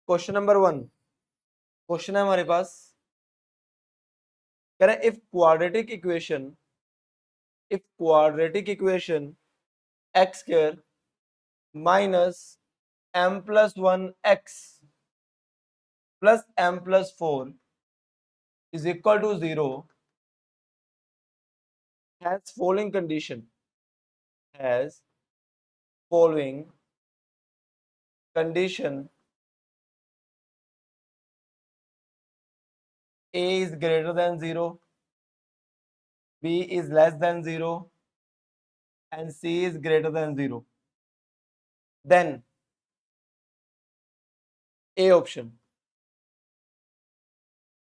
Question number 1 question है हमारे पास, कह रहे हैं if quadratic equation x square minus m plus 1x plus m plus 4 is equal to 0 has following condition has following condition a is greater than 0, b is less than 0 and c is greater than 0, then a option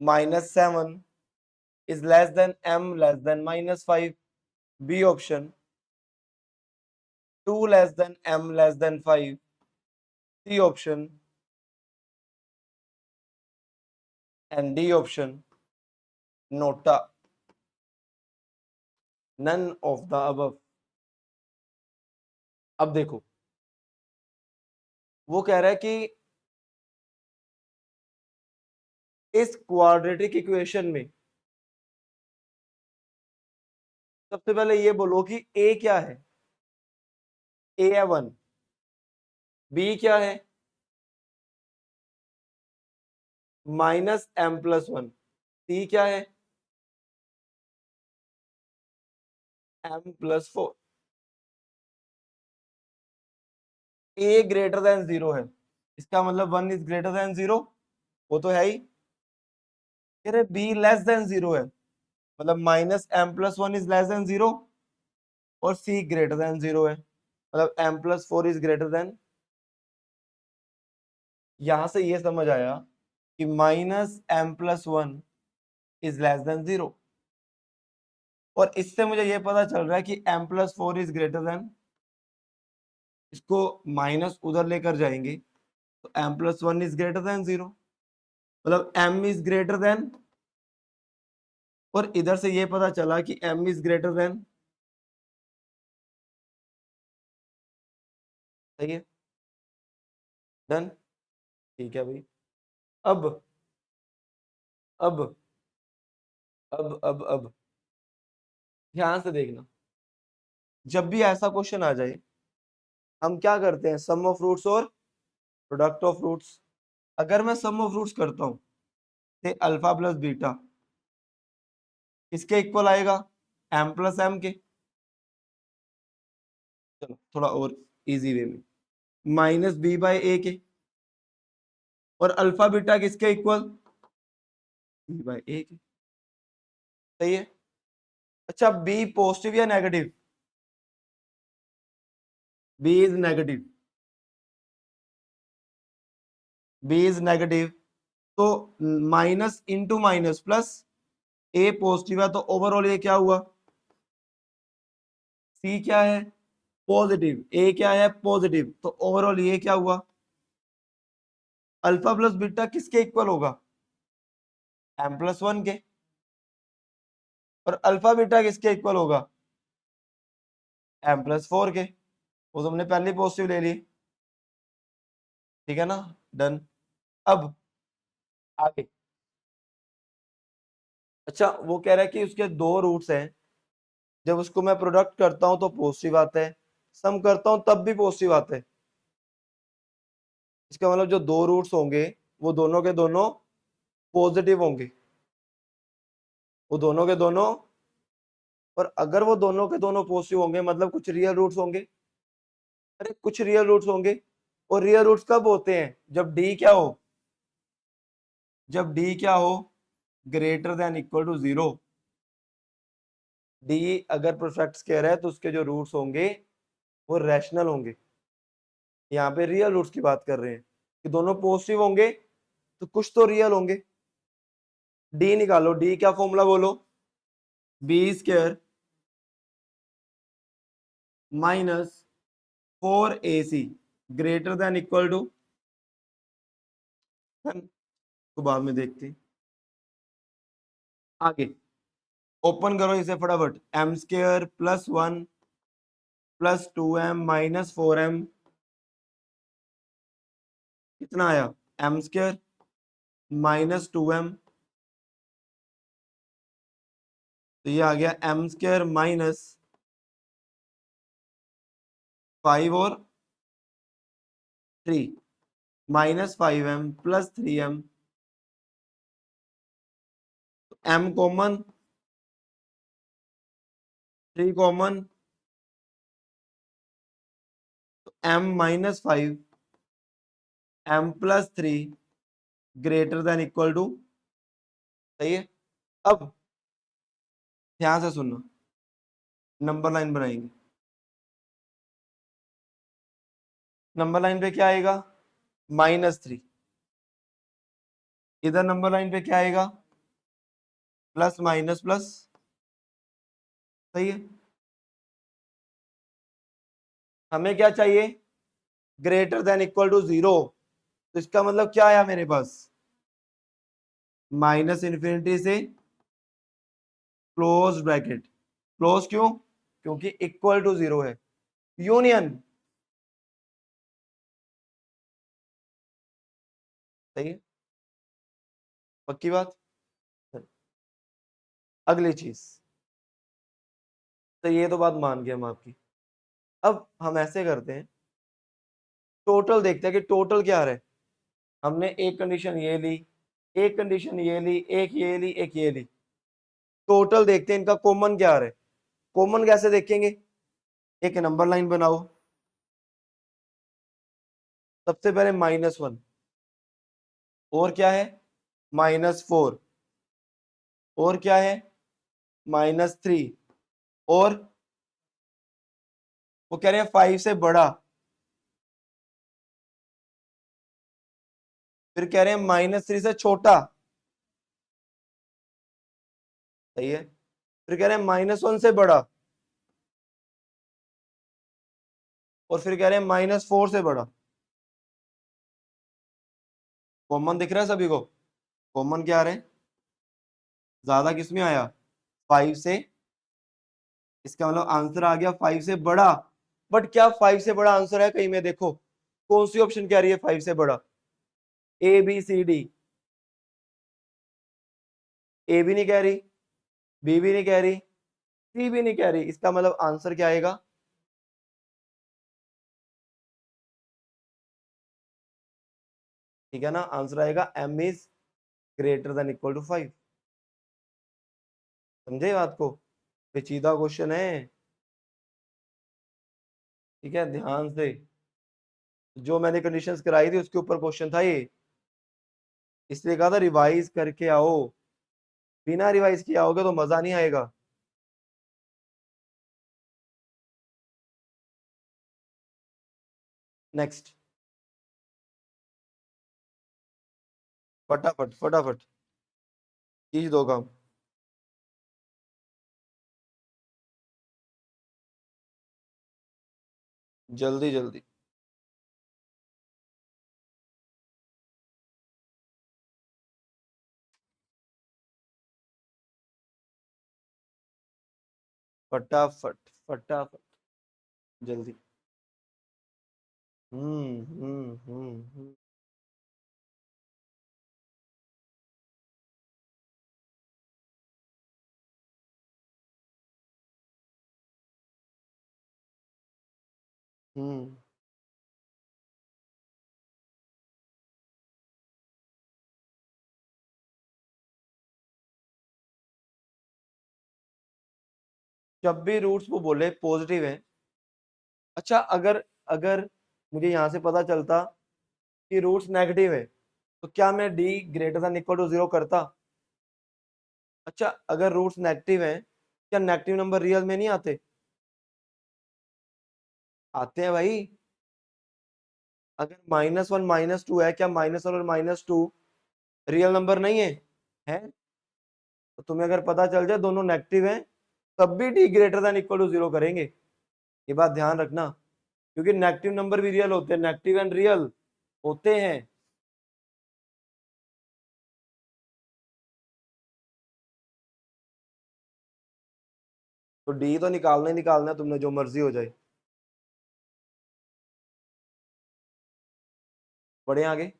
-7 is less than m less than -5, b option 2 less than m less than 5, c option and d option nota none of the above. अब देखो, वो कह रहा है कि इस quadratic equation में सबसे पहले ये बोलो कि a क्या है, a है 1, b क्या है -m+1, c क्या है m+4, a ग्रेटर देन 0 है, इसका मतलब 1 इज ग्रेटर देन 0, वो तो है ही। कह रहे b लेस देन 0 है, मतलब -m+1 इज लेस देन 0 और c ग्रेटर देन 0 है, मतलब m+4 इज ग्रेटर देन। यहां से ये समझ आया कि -m+1 इज लेस देन 0, और इससे मुझे ये पता चल रहा है कि m+4 इज ग्रेटर देन, इसको माइनस उधर लेकर जाएंगे तो m+1 इज ग्रेटर देन 0, मतलब m इज ग्रेटर देन, और इधर से ये पता चला कि m इज ग्रेटर देन, सही है, डन, ठीक है भाई। अब अब अब ध्यान से देखना, जब भी ऐसा क्वेश्चन आ जाए हम क्या करते हैं, सम ऑफ रूट्स और प्रोडक्ट ऑफ रूट्स। अगर मैं सम ऑफ रूट्स करता हूं से अल्फा प्लस बीटा किसके इक्वल आएगा, m+m के, चलो थोड़ा और इजी वे में -b/a के, और अल्फा बीटा किसके इक्वल, b/a के, सही है। अच्छा b पॉजिटिव या negative, b is negative, b is negative, तो minus into minus plus, a positive है तो ओवरऑल ये क्या हुआ, c क्या है पॉजिटिव, a क्या है पॉजिटिव, तो ओवरऑल ये क्या हुआ, अल्फा प्लस बीटा किसके इक्वल होगा, m+1 के, और अल्फा बीटा किसके इक्वल होगा, m+4 के, वो तुमने पहले पॉजिटिव ले ली, ठीक है ना, डन। अब आगे, अच्छा वो कह रहा है कि उसके दो रूट्स हैं, जब उसको मैं प्रोडक्ट करता हूं तो पॉजिटिव आता है, सम करता हूं तब भी पॉजिटिव आता है, इसका मतलब जो दो रूट्स होंगे वो दोनों के दोनों पॉजिटिव होंगे, वो दोनों के दोनों, और अगर वो दोनों के दोनों पॉजिटिव होंगे मतलब कुछ रियल रूट्स होंगे, अरे कुछ रियल रूट्स होंगे, और रियल रूट्स कब होते हैं, जब डी क्या हो, जब डी क्या हो, greater than equal to 0, D अगर परफेक्ट स्क्वायर है तो उसके जो रूट्स होंगे वो रैशनल होंगे, यहाँ पे रियल रूट्स की बात कर रहे हैं कि दोनों पॉजिटिव होंगे तो कुछ तो रियल होंगे। डी निकालो, डी क्या फॉर्मूला बोलो, b² -4ac greater than equal to, तो बाद में देखते हैं। आगे ओपन करो इसे फटाफट, m² + 1 + 2m - 4m कितना आया एम स्क्वायर माइनस 2m, तो ये आ गया एम स्क्वायर माइनस 5 और 3 minus 5m plus 3m, m common 3 common, m minus 5 m plus 3 greater than equal to, सही है। अब ध्यान से सुनना, नंबर लाइन बनाएंगे। नंबर लाइन पे क्या आएगा, -3। इधर नंबर लाइन पे क्या आएगा, प्लस माइनस प्लस, सही है। हमें क्या चाहिए, ग्रेटर देन इक्वल टू 0, तो इसका मतलब क्या आया मेरे पास, -∞ से क्लोज ब्रैकेट। क्लोज क्यों, क्योंकि इक्वल टू 0 है, यूनियन, सही है, पक्की बात। अगली चीज, तो ये तो बात मान गए हम आपकी। अब हम ऐसे करते हैं, टोटल देखते हैं कि टोटल क्या आ रहा है। हमने एक कंडीशन ये ली, एक कंडीशन ये ली, एक ये ली, एक ये ली, टोटल देखते हैं इनका कॉमन क्या आ रहा है। कॉमन कैसे देखेंगे, एक नंबर लाइन बनाओ, सबसे पहले -1, और क्या है -4, और क्या है -3, और वो कह रहे हैं 5 से बड़ा, फिर कह रहे हैं -3 से छोटा, सही है, फिर कह रहे हैं -1 से बड़ा, और फिर कह रहे हैं -4 से बड़ा। कॉमन दिख रहा है सभी को, कॉमन क्या आ रहे हैं, ज्यादा किसमें आया, 5 से, इसका मतलब आंसर आ गया 5 से बड़ा। बट क्या 5 से बड़ा आंसर है, कहीं में देखो कौन सी ऑप्शन कह रही है 5 से बड़ा, ए बी सी डी, ए भी नहीं कह रही, बी भी नहीं कह रही, सी भी नहीं कह रही, इसका मतलब आंसर क्या आएगा, ठीक है ना, आंसर आएगा m is greater than equal to 5। समझे बात को, पेचीदा क्वेश्चन है, ठीक है, ध्यान से, जो मैंने कंडीशंस कराई थी उसके ऊपर क्वेश्चन था ये, इसलिए कहा था रिवाइज करके आओ, बिना रिवाइज किया आओगे तो मजा नहीं आएगा। नेक्स्ट, फटाफट फटाफट कीजिए दो काम। जल्दी जल्दी, फटाफट फटाफट, जल्दी। हम्म। हम्म। जब भी रूट्स वो बोले पॉजिटिव है, अच्छा अगर अगर मुझे यहाँ से पता चलता कि रूट्स नेगेटिव है, तो क्या मैं D greater than equal to 0 करता। अच्छा अगर रूट्स नेगेटिव हैं, क्या नेगेटिव नंबर रियल में नहीं आते, आते हैं भाई। अगर -1 -2 है, क्या -1 और -2 रियल नंबर नहीं है, है, तो तुम्हें अगर पता चल जाए दोनों नेगेटिव हैं, तब भी D greater than equal to 0 करेंगे, ये बात ध्यान रखना, क्योंकि नेगेटिव नंबर भी रियल होते हैं, नेगेटिव एंड रियल होते हैं। तो डी तो निकालना ही निकालना है, तुमने जो मर्जी हो जाए। बढ़े आगे,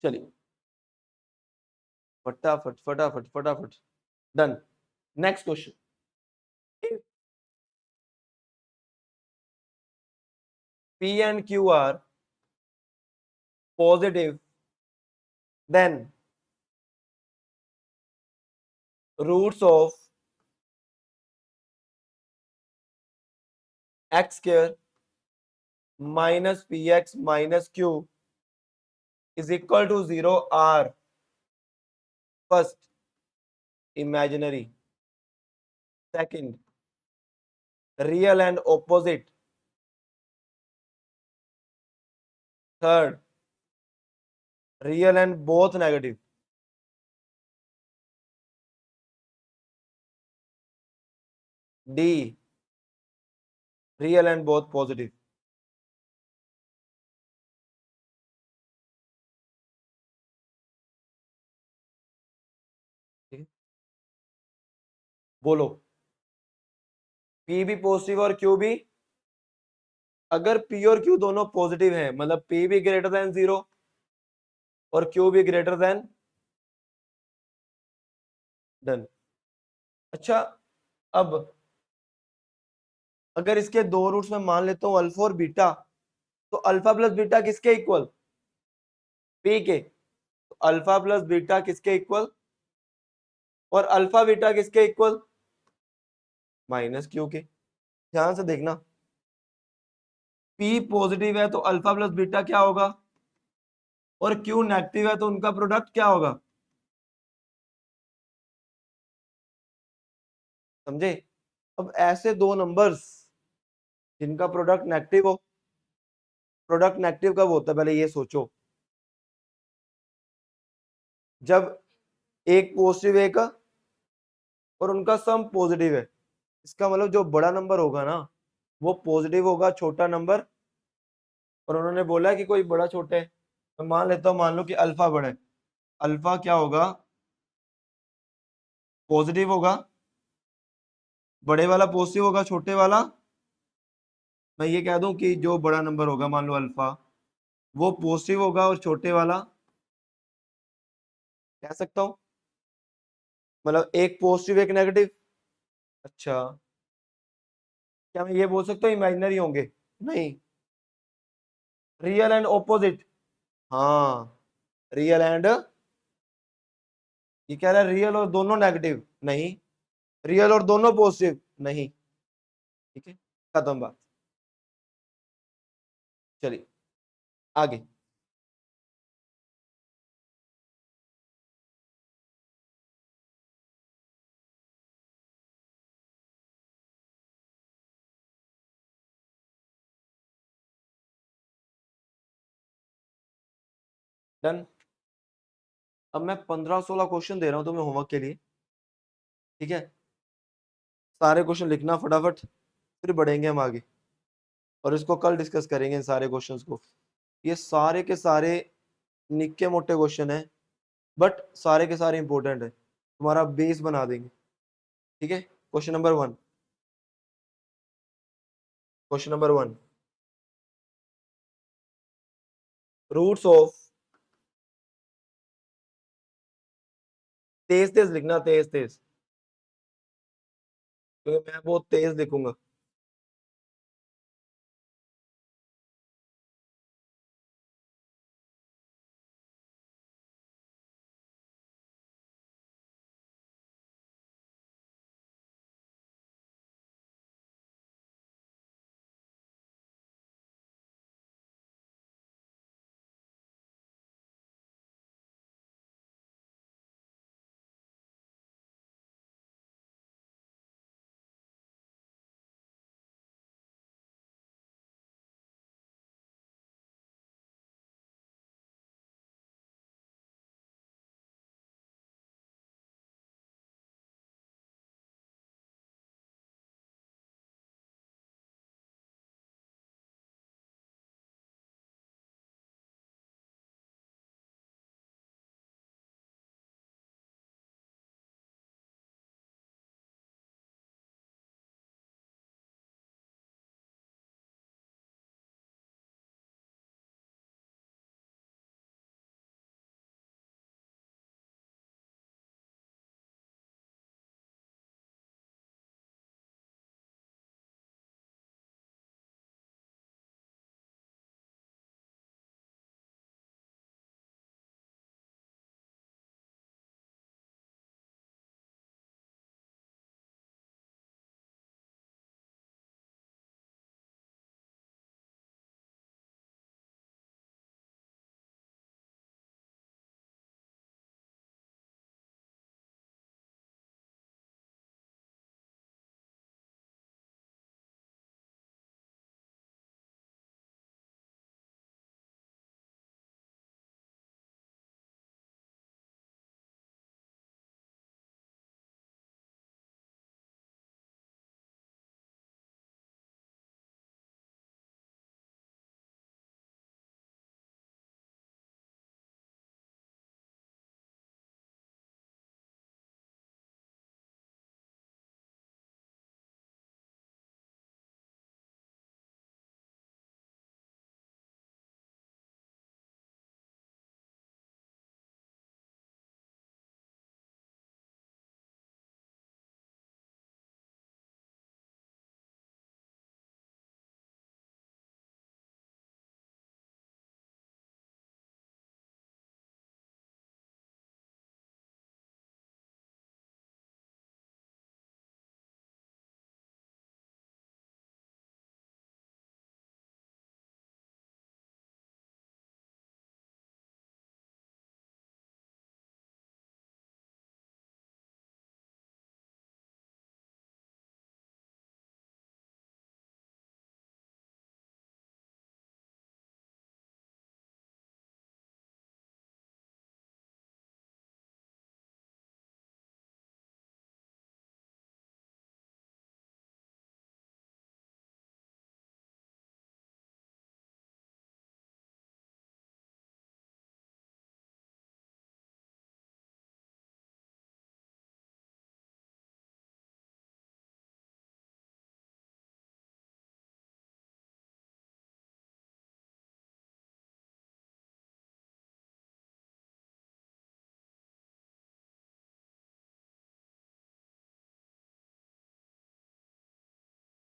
चलिए फटाफट फटाफट फटाफट, done. Next question, P and Q are positive, then roots of x square minus px minus q is equal to 0 are first imaginary, second real and opposite, third real and both negative, D real and both positive। बोलो, P भी positive और Q भी, अगर P और Q दोनों positive हैं मतलब P भी ग्रेटर देन 0 और Q भी ग्रेटर देन, डन। अच्छा, अब अगर इसके दो रूट्स में मान लेता हूं अल्फा और बीटा, तो अल्फा प्लस बीटा किसके इक्वल, P के, तो अल्फा प्लस बीटा किसके इक्वल, और अल्फा बीटा किसके इक्वल, माइनस Q के। ध्यान से देखना, P पॉजिटिव है तो अल्फा प्लस बीटा क्या होगा, और Q नेगेटिव है तो उनका प्रोडक्ट क्या होगा, समझे। अब ऐसे दो नंबर्स जिनका प्रोडक्ट नेगेटिव हो, प्रोडक्ट नेगेटिव कब होता है पहले ये सोचो, जब एक पॉजिटिव एक और उनका सम पॉजिटिव है, इसका मतलब जो बड़ा नंबर होगा ना वो पॉजिटिव होगा, छोटा नंबर, और उन्होंने बोला है कि कोई बड़ा छोटा है, तो मान लेता हूं, मान लो कि अल्फा बड़ा है, अल्फा क्या होगा, पॉजिटिव होगा, बड़े वाला पॉजिटिव होगा, छोटे वाला, मैं ये कह दूं कि जो बड़ा नंबर होगा मान लो अल्फा वो पॉजिटिव होगा और छोटे वाला, कह सकता हूं, मतलब एक पॉजिटिव एक नेगेटिव। अच्छा, क्या मैं ये बोल सकता हूँ इमेजिनरी होंगे, नहीं, रियल एंड ऑपोजिट, हाँ, रियल एंड, ये कह रहा है रियल और दोनों नेगेटिव, नहीं, रियल और दोनों पॉजिटिव, नहीं, ठीक है, खत्म बात। चलिए आगे, डन। अब मैं 15-16 क्वेश्चन दे रहा हूं तुम्हें होमवर्क के लिए, ठीक है, सारे क्वेश्चन लिखना फटाफट, फिर बढ़ेंगे हम आगे और इसको कल डिस्कस करेंगे इन सारे क्वेश्चंस को। ये सारे के सारे निक्के मोटे क्वेश्चन हैं, बट सारे के सारे इंपॉर्टेंट है, तुम्हारा बेस बना देंगे, ठीक है। Question number 1, question number 1, roots of, तेज तेज लिखना, तेज तेज, क्योंकि मैं बहुत तेज लिखूंगा।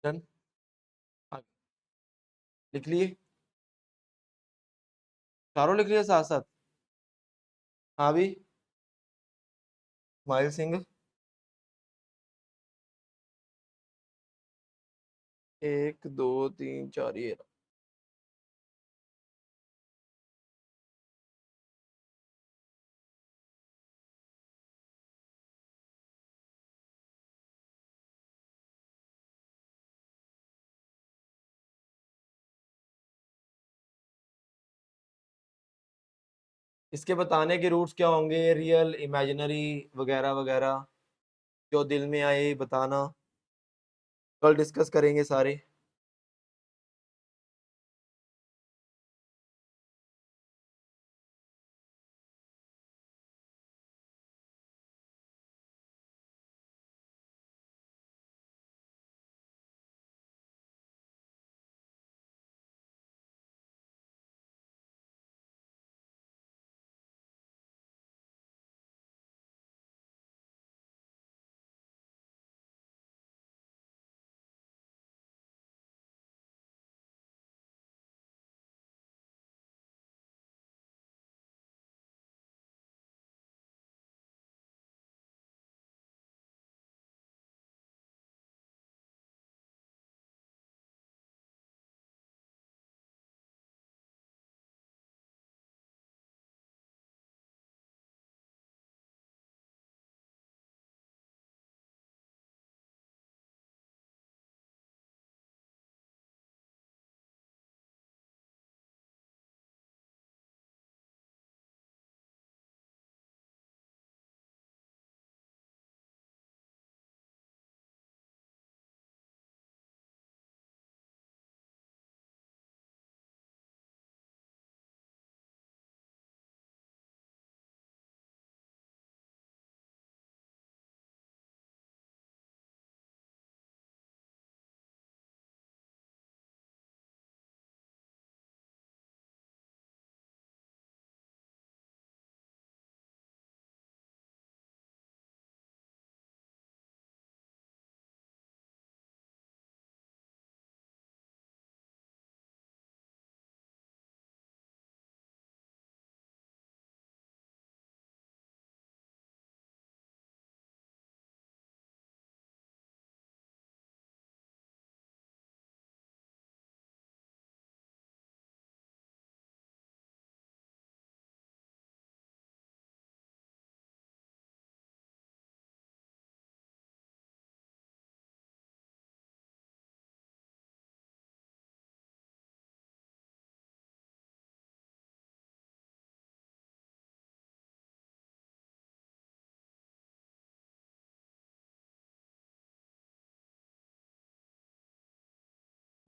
डन, लिख लिए, चारों लिख लिए साथ साथ। हाँ भी, स्माइल सिंह, 1 2 3 4 ये रहा। इसके बताने के रूट्स क्या होंगे, रियल, इमेजिनरी, वगैरह वगैरह, जो दिल में आए बताना, कल डिस्कस करेंगे सारे।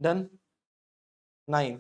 डन, 9।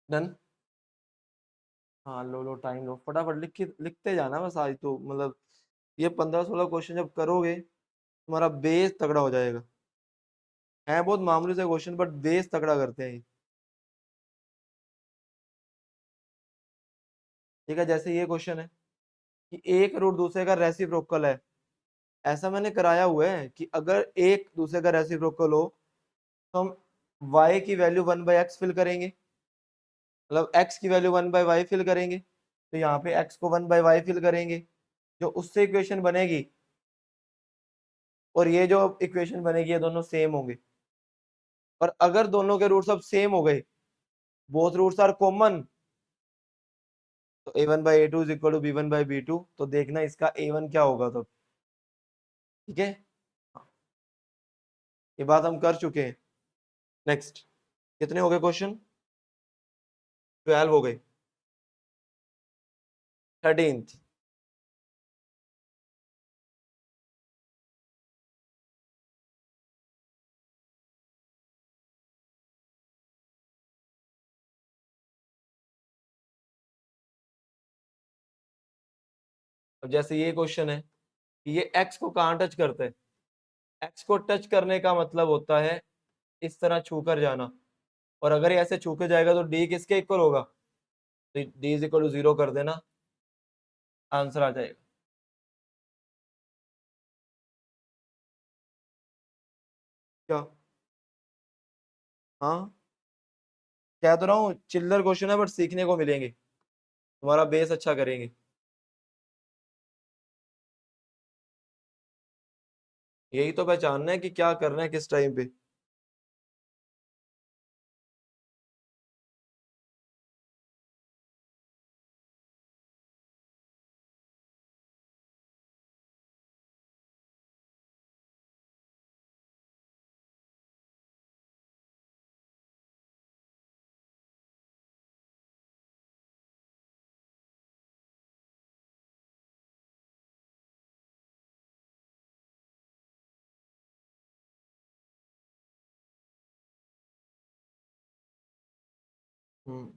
डन। हाँ लो लो टाइम लो, फटाफट लिखते जाना बस। आज तो मतलब ये 15-16 क्वेश्चन जब करोगे तुम्हारा बेस तगड़ा हो जाएगा। है बहुत मामूली से क्वेश्चन बट बेस तगड़ा करते हैं ये। ठीक है, जैसे ये क्वेश्चन है कि एक रूट दूसरे का रेसिप्रोकल है। ऐसा मैंने कराया हुआ है कि अगर एक दूसरे का रेसिप्रोकल हो तो हम y की वैल्यू 1/x फिल करेंगे, मतलब x की वैल्यू 1/y फिल करेंगे, तो यहाँ पे x को 1/y फिल करेंगे, जो उससे इक्वेशन बनेगी और ये जो इक्वेशन बनेगी ये दोनों सेम होंगे। और अगर दोनों के रूट सब सेम हो गए, बोथ रूट्स आर कॉमन, तो a1/a2 is equal to b1/b2, तो देखना इसका a1 क्या होगा तब। ठीक है, ये बात हम कर चुके हैं। नेक्स्ट, कितने हो गए क्वेश्चन? 12 हो गए। 13th, अब जैसे ये क्वेश्चन है कि ये x को कहाँ टच करता है। x को टच करने का मतलब होता है इस तरह छू कर जाना, और अगर ये ऐसे छू के जाएगा तो d किसके इक्वल होगा, तो d इज इक्वल टू 0 कर देना, आंसर आ जाएगा। क्या? हाँ, कह तो रहा हूँ चिल्लर क्वेश्चन है बट सीखने को मिलेंगे, तुम्हारा बेस अच्छा करेंगे। यही तो पहचानना है कि क्या करना है किस टाइम पे। हम्म,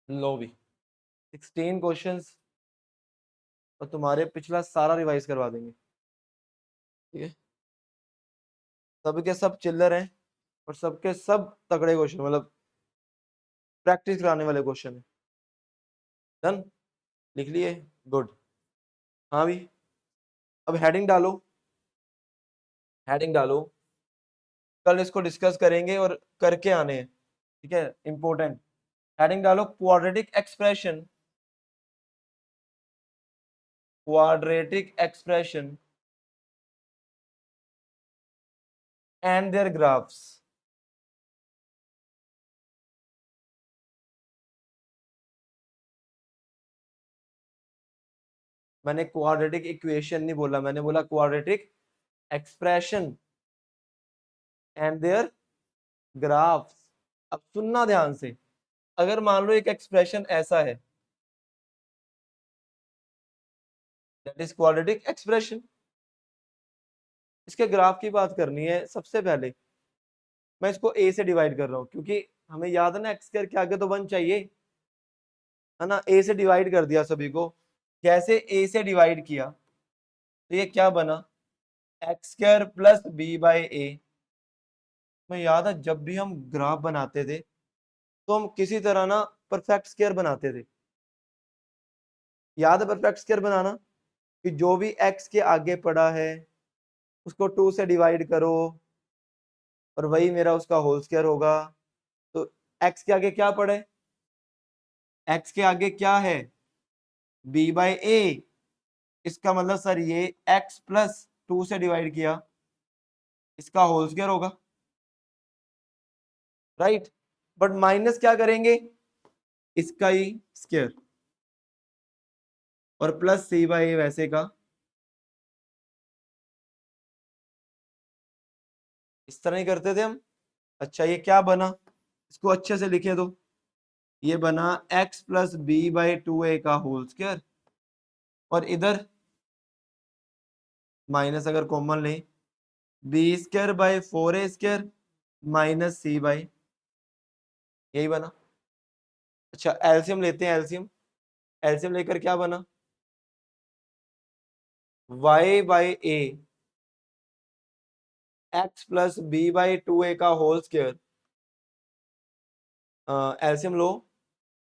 लो भी 16 क्वेश्चंस और तुम्हारे पिछला सारा रिवाइज करवा देंगे। ठीक है, सबके सब चिल्लर हैं और सबके सब तगड़े क्वेश्चन, मतलब प्रैक्टिस कराने वाले क्वेश्चन है। डन, लिख लिए, गुड। हाँ भी, अब हेडिंग डालो, हेडिंग डालो, कल इसको डिस्कस करेंगे और करके आने हैं। ठीक है, इंपॉर्टेंट। हेडिंग डालो, quadratic expression, quadratic expression and their graphs. मैंने क्वाड्रेटिक इक्वेशन नहीं बोला, मैंने बोला quadratic expression and their graphs. अब सुनना ध्यान से, अगर मान लो एक एक्सप्रेशन ऐसा है, दैट इज क्वाड्रेटिक एक्सप्रेशन, इसके ग्राफ की बात करनी है। सबसे पहले मैं इसको ए से डिवाइड कर रहा हूं क्योंकि हमें याद है ना एक्स स्क्वायर के आगे तो 1 चाहिए, है ना। ए से डिवाइड कर दिया सभी को, जैसे ए से डिवाइड किया तो ये क्या बना, x square plus b by a. मैं याद है जब भी हम ग्राफ बनाते थे तो हम किसी तरह ना परफेक्ट स्क्वायर बनाते थे, याद है परफेक्ट स्क्वायर बनाना, कि जो भी एक्स के आगे पड़ा है उसको 2 से डिवाइड करो और वही मेरा उसका होल स्क्वायर होगा। तो एक्स के आगे क्या पड़े, एक्स के आगे क्या है, बी बाई ए। इसका मतलब सर ये एक्स प्लस 2 से डिवाइड किया, इसका होल स्क्वायर होगा, राइट। बट माइनस क्या करेंगे, इसका ही स्क्वायर, और प्लस सी बाई ए वैसे का। इस तरह ही करते थे हम। अच्छा ये क्या बना, इसको अच्छे से लिखे दो, ये बना x plus b by 2a का होल स्क्वायर, और इधर माइनस अगर कॉमन लें, b square by 4a square minus c by, यही बना। अच्छा एलसीएम लेते हैं, एलसीएम, एलसीएम लेकर क्या बना, y by a x plus b by 2a का होल स्क्वायर, एलसीएम लो,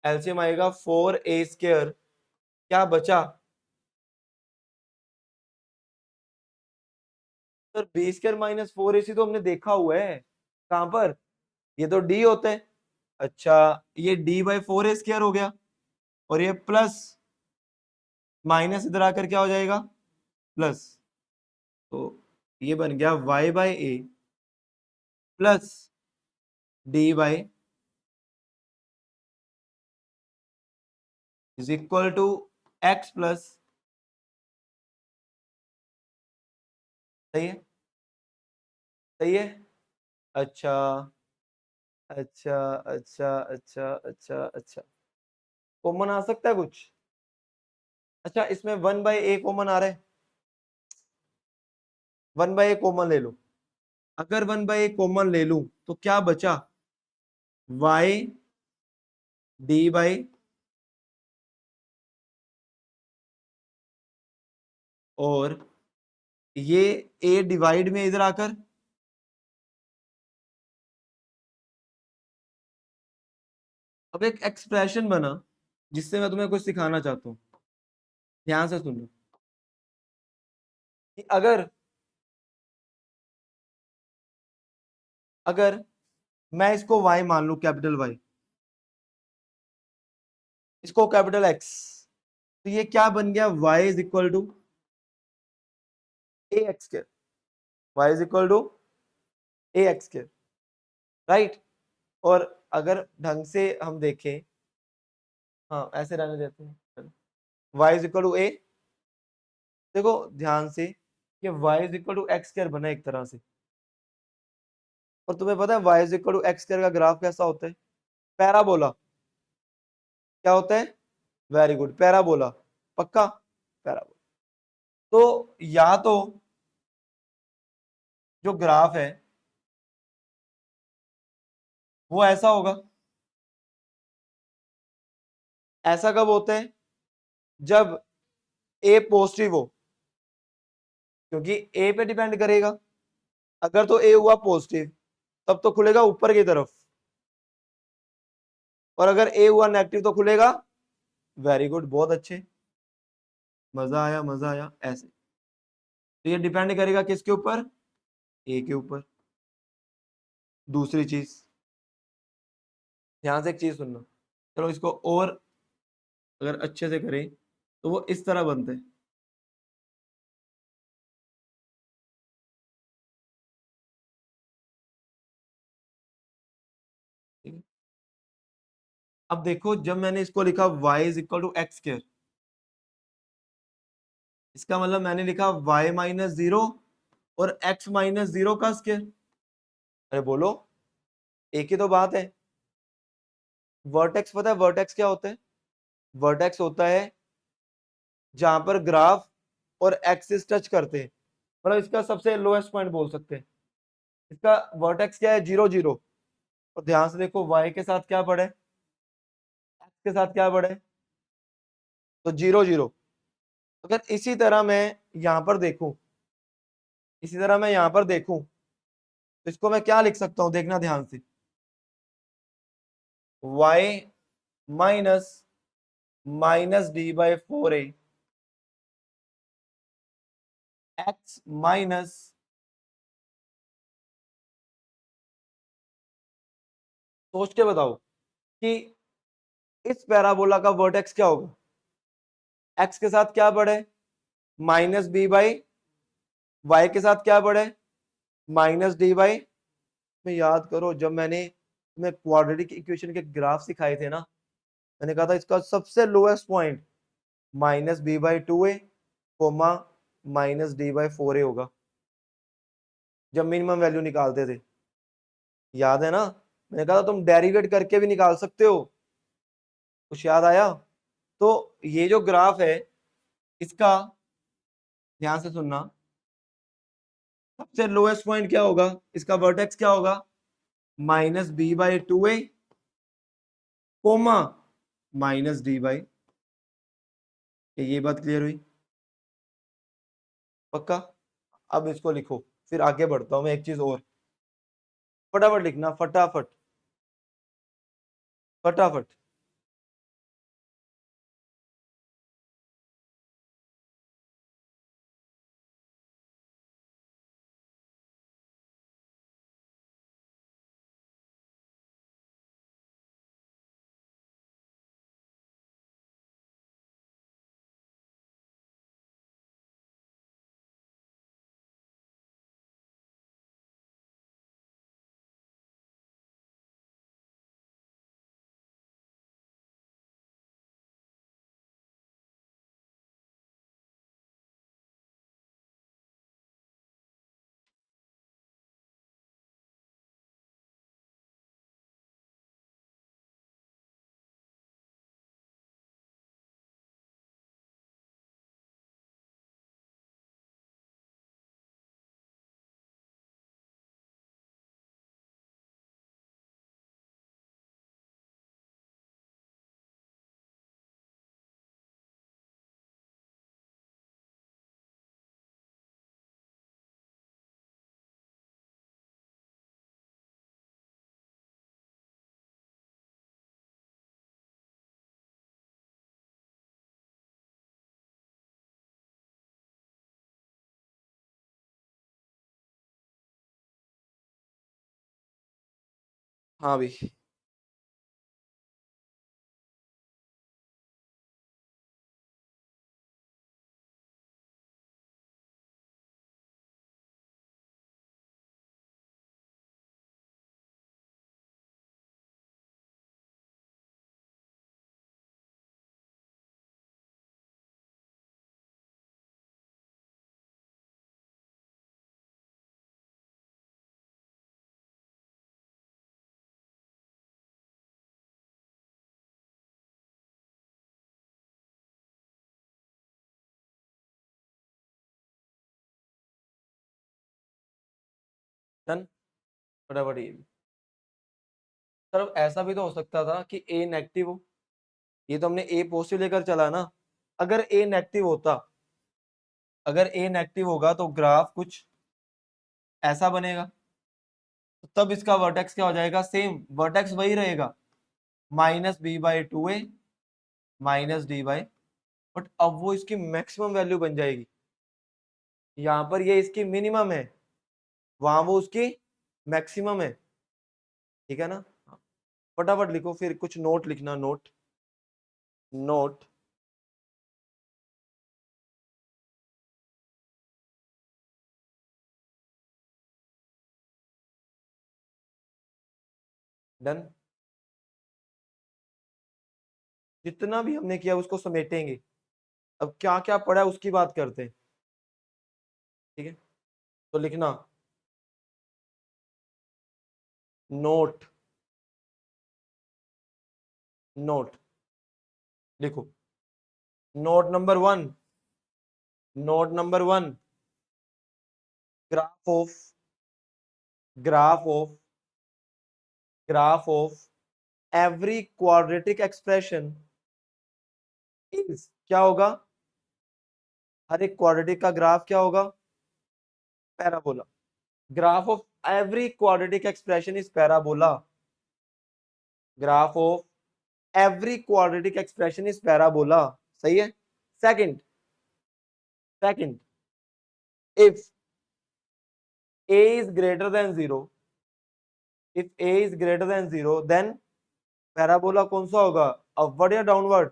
एलसीएम आएगा 4a स्क्वायर, क्या बचा sir, B square minus 4ac तो हमने देखा हुआ है, कहां पर, ये तो डी होते हैं। अच्छा ये डी बाई 4a स्क्वायर हो गया, और ये प्लस माइनस इधर आकर क्या हो जाएगा, प्लस। तो ये बन गया y by a plus D by is equal to x plus, सही है, सही है। अच्छा अच्छा अच्छा अच्छा अच्छा अच्छा, कॉमन आ सकता है कुछ, अच्छा इसमें 1/a कॉमन आ रहा है, 1/a कॉमन ले लो, अगर 1/a कॉमन ले लूं तो क्या बचा, y डी बाई, और ये a डिवाइड में इधर आकर, अब एक एक्सप्रेशन बना जिससे मैं तुम्हें कुछ सिखाना चाहता हूं, ध्यान से सुनो, कि अगर अगर मैं इसको y मान लू, कैपिटल Y, इसको कैपिटल X, तो ये क्या बन गया, y is equal to a x square, y is equal to a x square, right. और अगर ढंग से हम देखें, हाँ ऐसे रहने देते हैं, y is equal to a, देखो ध्यान से, कि y is equal to x square बना एक तरह से, और तुम्हें पता है y is equal to x square का ग्राफ कैसा होता है, पैराबोला, क्या होता है, वेरी गुड, पैराबोला, पक्का, पैराबोला। तो या तो जो ग्राफ है वो ऐसा होगा, ऐसा कब होता है, जब ए पॉजिटिव हो, क्योंकि ए पे डिपेंड करेगा, अगर तो ए हुआ पॉजिटिव तब तो खुलेगा ऊपर की तरफ, और अगर ए हुआ नेगेटिव तो खुलेगा, वेरी गुड, बहुत अच्छे, मजा आया मजा आया, ऐसे। तो ये डिपेंड करेगा किसके ऊपर, ए के ऊपर। दूसरी चीज, ध्यान से एक चीज सुनना, चलो इसको और अगर अच्छे से करें तो वो इस तरह बनते हैं, ठीक है? अब देखो जब मैंने इसको लिखा y is equal to x square, इसका मतलब मैंने लिखा y माइनस जीरो और x माइनस जीरो का स्क्वायर। अरे बोलो, एक ही तो बात है। वर्टेक्स पता है वर्टेक्स क्या होता है, वर्टेक्स होता है जहां पर ग्राफ और एक्सिस टच करते हैं, मतलब इसका सबसे लोएस्ट पॉइंट बोल सकते हैं, इसका वर्टेक्स क्या है, 0 0, और ध्यान से देखो y के साथ क्या बढ़े, x के साथ क्या बढ़े, तो 0 0। अगर इसी तरह मैं यहां पर देखूं, इसी तरह मैं यहां पर देखूं, तो इसको मैं क्या लिख सकता हूं, देखना ध्यान से, y minus -d/4a x minus, सोच के बताओ कि इस पैराबोला का वर्टेक्स क्या होगा, x के साथ क्या बढ़े, -b/, y के साथ क्या बढ़े, -d/। में याद करो जब मैंने तुम्हें क्वाड्रेटिक इक्वेशन के ग्राफ सिखाए थे ना, मैंने कहा था इसका सबसे lowest point -b/2a, coma -d/4a होगा जब मिनिमम वैल्यू निकालते थे, याद है ना। मैंने कहा था तुम डेरिवेट करके भी निकाल सकते हो, कुछ याद आया। तो ये जो ग्राफ है इसका ध्यान से सुनना, सबसे लोएस्ट पॉइंट क्या होगा, इसका वर्टेक्स क्या होगा, -b/2a, कोमा -d/। ये बात क्लियर हुई, पक्का। अब इसको लिखो, फिर आगे बढ़ता हूं मैं, एक चीज और फटाफट लिखना, फटाफट फटाफट। हाँ भी, डन, फटाफट ये भी। सर ऐसा भी तो हो सकता था कि ए नेगेटिव हो, ये तो हमने ए पॉजिटिव लेकर चला ना। अगर ए नेगेटिव होता, अगर ए नेगेटिव होगा तो ग्राफ कुछ ऐसा बनेगा, तो तब इसका वर्टेक्स क्या हो जाएगा, सेम वर्टेक्स वही रहेगा, -b/2a -d/। बट अब वो इसकी मैक्सिमम वैल्यू बन जाएगी, यहाँ पर ये इसकी मिनिमम है, वहां वो उसकी मैक्सिमम है, ठीक है ना। फटाफट लिखो, फिर कुछ नोट लिखना, नोट नोट। डन, जितना भी हमने किया उसको समेटेंगे, अब क्या क्या पड़ा है उसकी बात करते हैं, ठीक है। तो लिखना नोट, नोट लिखो, note number 1, note number 1, graph of, graph of graph of every quadratic expression is, क्या होगा, हर एक क्वाड्रेटिक का ग्राफ क्या होगा, parabola. Graph of every quadratic expression is parabola. Graph of every quadratic expression is parabola. सही है। Second, if a is greater than 0, if a is greater than 0 then parabola कौन सा होगा, अपवर्ड या downward.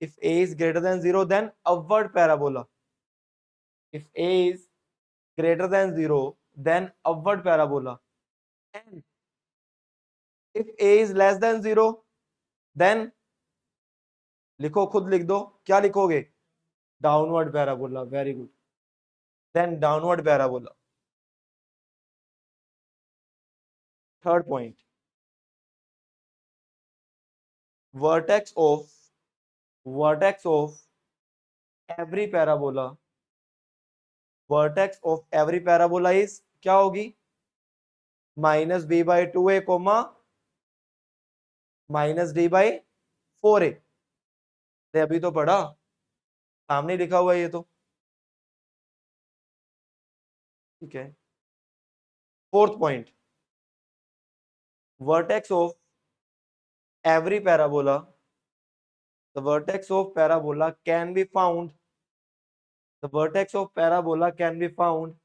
if a is greater than 0 then upward parabola, if a is greater than 0 then upward parabola, and if a is less than 0 then, लिखो, खुद लिख दो, क्या लिखोगे, downward parabola. Very good, then downward parabola. Third point, vertex of every parabola, vertex of every parabola is क्या होगी, minus b by 2a comma minus D by 4a। अभी तो पढ़ा, सामने लिखा हुआ है ये तो, ठीक है। Fourth point, vertex of every parabola, the vertex of parabola can be found, the vertex of parabola can be found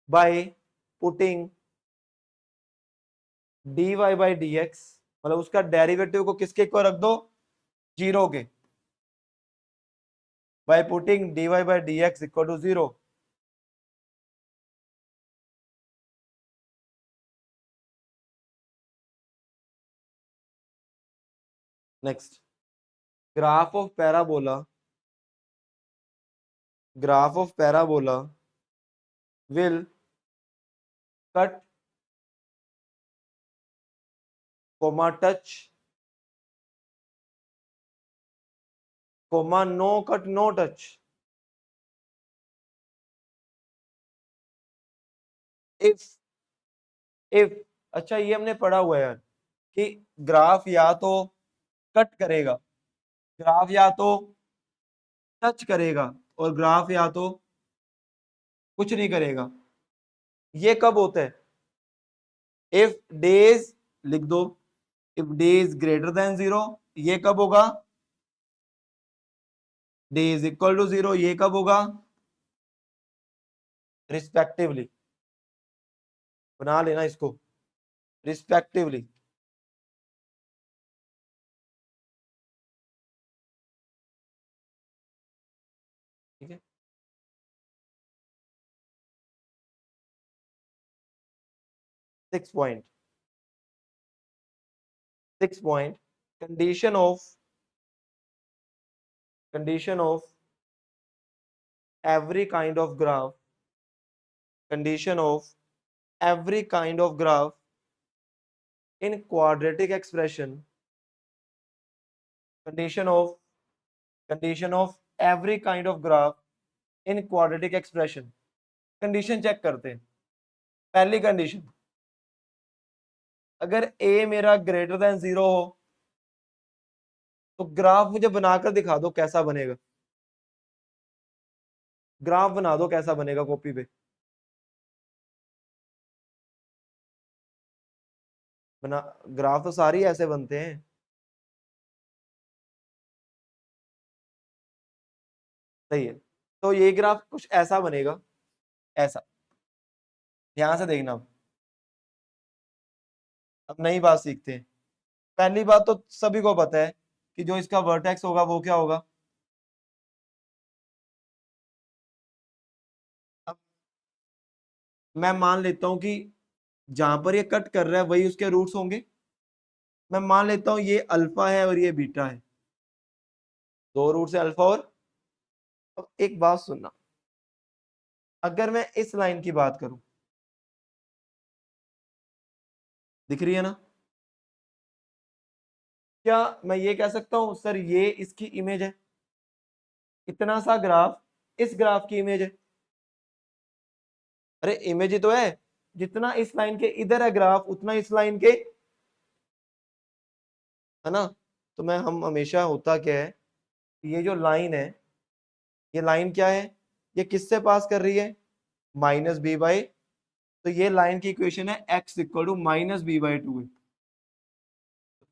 by putting dy by dx, मतलब उसका डेरिवेटिव को किसके को रख दो, जीरो के, by putting dy by dx equal to 0। Next, graph of parabola, graph of parabola will cut comma touch comma no cut no touch if अच्छा ये हमने पढ़ा हुआ है यार कि ग्राफ या तो कट करेगा, ग्राफ या तो टच करेगा, और ग्राफ या तो कुछ नहीं करेगा। ये कब होता है, इफ डेज, लिख दो, if day is greater then 0, ये कब होगा, डे इज इक्वल टू 0, ये कब होगा, रिस्पेक्टिवली। बना लेना इसको, रिस्पेक्टिवली। ठीक है। Six point, condition of every kind of graph, condition of every kind of graph in quadratic expression, condition of every kind of graph in quadratic expression। Condition check करते हैं। पहली कंडीशन, अगर a मेरा greater than 0 हो तो graph मुझे बनाकर दिखा दो कैसा बनेगा, ग्राफ बना दो कैसा बनेगा कॉपी पे, बना, ग्राफ तो सारे ही ऐसे बनते हैं। सही है, तो ये ग्राफ कुछ ऐसा बनेगा, ऐसा। ध्यान से देखना, अब नई बात सीखते हैं। पहली बात तो सभी को पता है कि जो इसका वर्टेक्स होगा वो क्या होगा। अब मैं मान लेता हूं कि जहां पर ये कट कर रहा है वही उसके रूट्स होंगे। मैं मान लेता हूं ये अल्फा है और ये बीटा है, दो रूट है अल्फा और। अब एक बात सुनना, अगर मैं इस लाइन की बात करूं, दिख रही है ना, क्या मैं ये कह सकता हूं सर ये इसकी इमेज है, इतना सा ग्राफ इस ग्राफ की इमेज है। अरे इमेज ही तो है, जितना इस लाइन के इधर है ग्राफ उतना इस लाइन के, है ना। तो मैं हम हमेशा होता क्या है, ये जो लाइन है, ये लाइन क्या है, ये किससे पास कर रही है, माइनस बी बाई, तो ये लाइन की इक्वेशन है x equal to minus b by two a.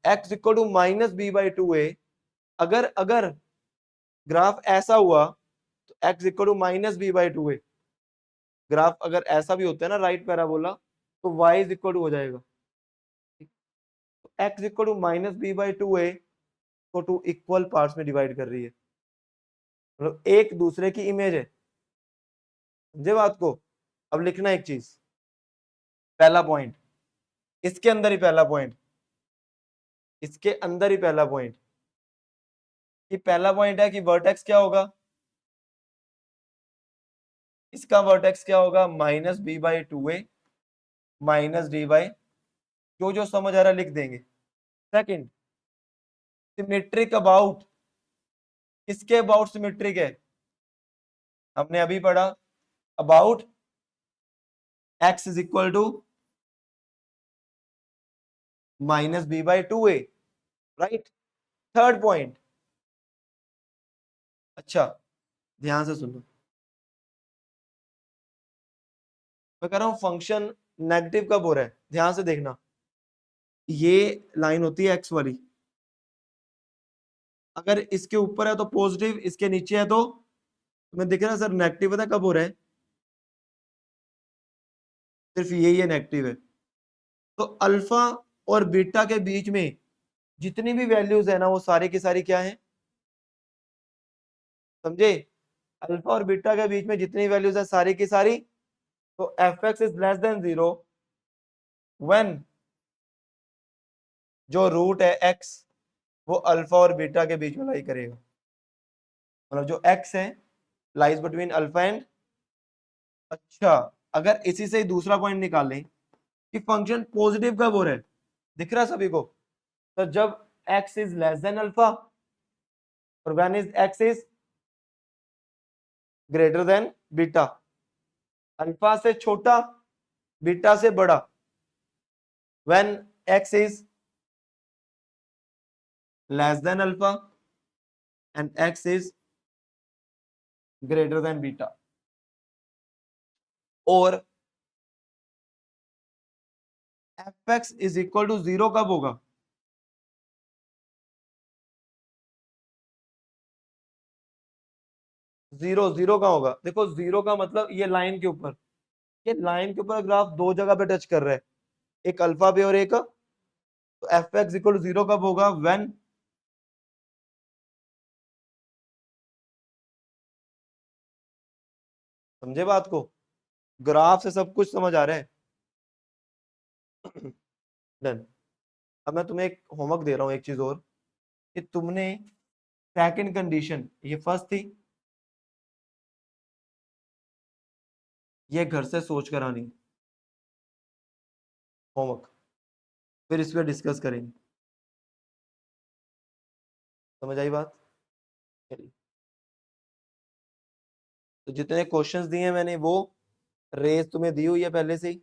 X equal to minus b by two a, अगर अगर ग्राफ ऐसा हुआ तो x equal to minus b by two a, graph अगर ऐसा भी होता है ना राइट पैराबोला, तो y इज इक्वल टू हो जाएगा, तो x equal to minus b by two a को टू इक्वल पार्ट्स में डिवाइड कर रही है, मतलब एक दूसरे की इमेज है, समझे बात को। अब लिखना एक चीज, पहला पॉइंट, इसके अंदर ही पहला पॉइंट, इसके अंदर ही पहला पॉइंट, कि पहला पॉइंट है कि वर्टेक्स क्या होगा, इसका वर्टेक्स क्या होगा, minus b by two a minus D by, जो समझ आ रहा है लिख देंगे। सेकंड, सिमेट्रिक अबाउट, किसके अबाउट सिमेट्रिक है, हमने अभी पढ़ा, about x is equal to minus b by two a, right. Third point, अच्छा ध्यान से सुनो, मैं कह रहा हूं फंक्शन नेगेटिव कब हो रहा है, ध्यान से देखना, ये लाइन होती है x वाली, अगर इसके ऊपर है तो पॉजिटिव, इसके नीचे है तो, तुम्हें दिख रहा है सर नेगेटिव, पता कब हो रहा है, सिर्फ यही है नेगेटिव है। तो अल्फा और बीटा के बीच में जितनी भी वैल्यूज है ना वो सारी की सारी क्या है, समझे, अल्फा और बीटा के बीच में जितनी वैल्यूज है सारी की सारी, तो f x is less than zero when जो रूट है एक्स वो अल्फा और बीटा के बीच में लाई करेगा, मतलब जो एक्स है लाइज बिटवीन अल्फा एंड, अच्छा अगर इसी से ही दूसरा पॉइंट निकाल लें कि फंक्शन पॉजिटिव कब हो रहा है, दिख रहा है सभी को, तो जब x is less than alpha और when is x is greater than beta, alpha से छोटा बीटा से बड़ा, when x is less than alpha and x is greater than beta, और f x is equal to zero कब होगा, zero, zero का होगा, देखो जीरो का मतलब ये लाइन के ऊपर, ये लाइन के ऊपर ग्राफ दो जगह पे टच कर रहा है, एक अल्फा पे और एक, तो f x equal to zero कब होगा, व्हेन समझे बात को, ग्राफ से सब कुछ समझ आ रहा है। डन। अब मैं तुम्हें एक होमवर्क दे रहा हूं एक चीज और, कि तुमने सेकंड कंडीशन, ये फर्स्ट थी, ये घर से सोच कर आनी होमवर्क, फिर इस पर डिस्कस करेंगे, समझ आई बात। चलिए, तो जितने क्वेश्चंस दिए मैंने वो रेस तुम्हें दी हुई है पहले से ही,